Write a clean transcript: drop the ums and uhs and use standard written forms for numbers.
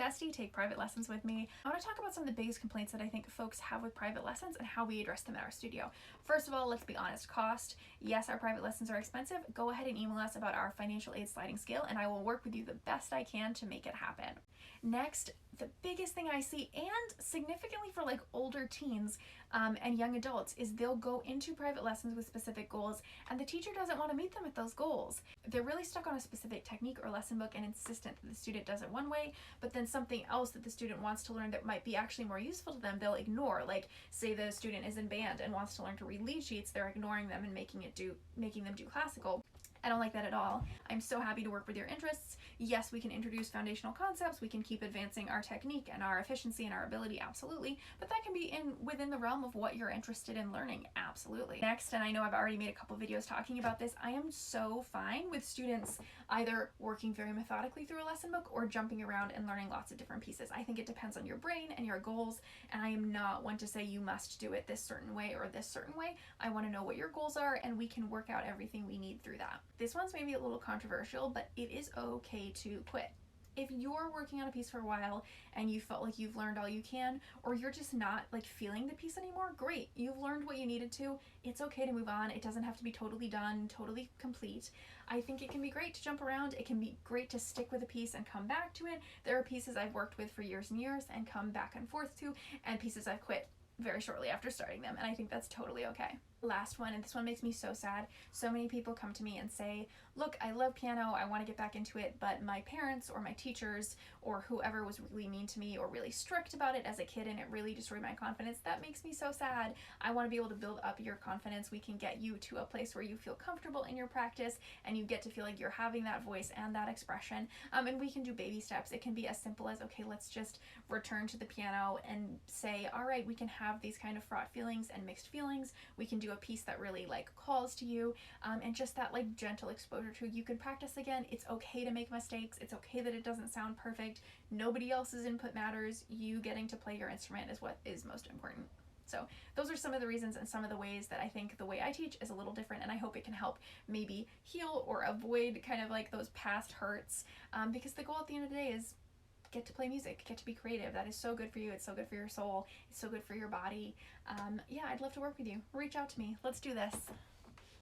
bestie, take private lessons with me. I want to talk about some of the biggest complaints that I think folks have with private lessons and how we address them at our studio. First of all, let's be honest, cost. Yes, our private lessons are expensive. Go ahead and email us about our financial aid sliding scale and I will work with you the best I can to make it happen. Next, the biggest thing I see, and significantly for like older teens and young adults, is they'll go into private lessons with specific goals and the teacher doesn't want to meet them at those goals. They're really stuck on a specific technique or lesson book and insistent that the student does it one way, but then something else that the student wants to learn that might be actually more useful to them, they'll ignore. Like, say the student is in band and wants to learn to read lead sheets, they're ignoring them and making them do classical. I don't like that at all. I'm so happy to work with your interests. Yes, we can introduce foundational concepts, we can keep advancing our technique and our efficiency and our ability, absolutely, but that can be within the realm of what you're interested in learning, absolutely. Next, and I know I've already made a couple videos talking about this, I am so fine with students either working very methodically through a lesson book or jumping around and learning lots of different pieces. I think it depends on your brain and your goals, and I am not one to say you must do it this certain way or this certain way. I want to know what your goals are and we can work out everything we need through that. This one's maybe a little controversial, but it is okay to quit. If you're working on a piece for a while and you felt like you've learned all you can, or you're just not like feeling the piece anymore, great. You've learned what you needed to. It's okay to move on. It doesn't have to be totally done, totally complete. I think it can be great to jump around. It can be great to stick with a piece and come back to it. There are pieces I've worked with for years and years and come back and forth to, and pieces I've quit very shortly after starting them, and I think that's totally okay. Last one, and this one makes me so sad. So many people come to me and say, look, I love piano, I want to get back into it, but my parents or my teachers or whoever was really mean to me or really strict about it as a kid and it really destroyed my confidence. That makes me so sad. I want to be able to build up your confidence. We can get you to a place where you feel comfortable in your practice and you get to feel like you're having that voice and that expression. And we can do baby steps. It can be as simple as, okay, let's just return to the piano and say, all right, we can have these kind of fraught feelings and mixed feelings. We can do a piece that really like calls to you, and just that like gentle exposure to you can practice again. It's okay to make mistakes. It's okay that it doesn't sound perfect. Nobody else's input matters. You getting to play your instrument is what is most important. So those are some of the reasons and some of the ways that I think the way I teach is a little different, and I hope it can help maybe heal or avoid kind of like those past hurts, because the goal at the end of the day is get to play music, get to be creative. That is so good for you. It's so good for your soul. It's so good for your body. Yeah, I'd love to work with you. Reach out to me. Let's do this.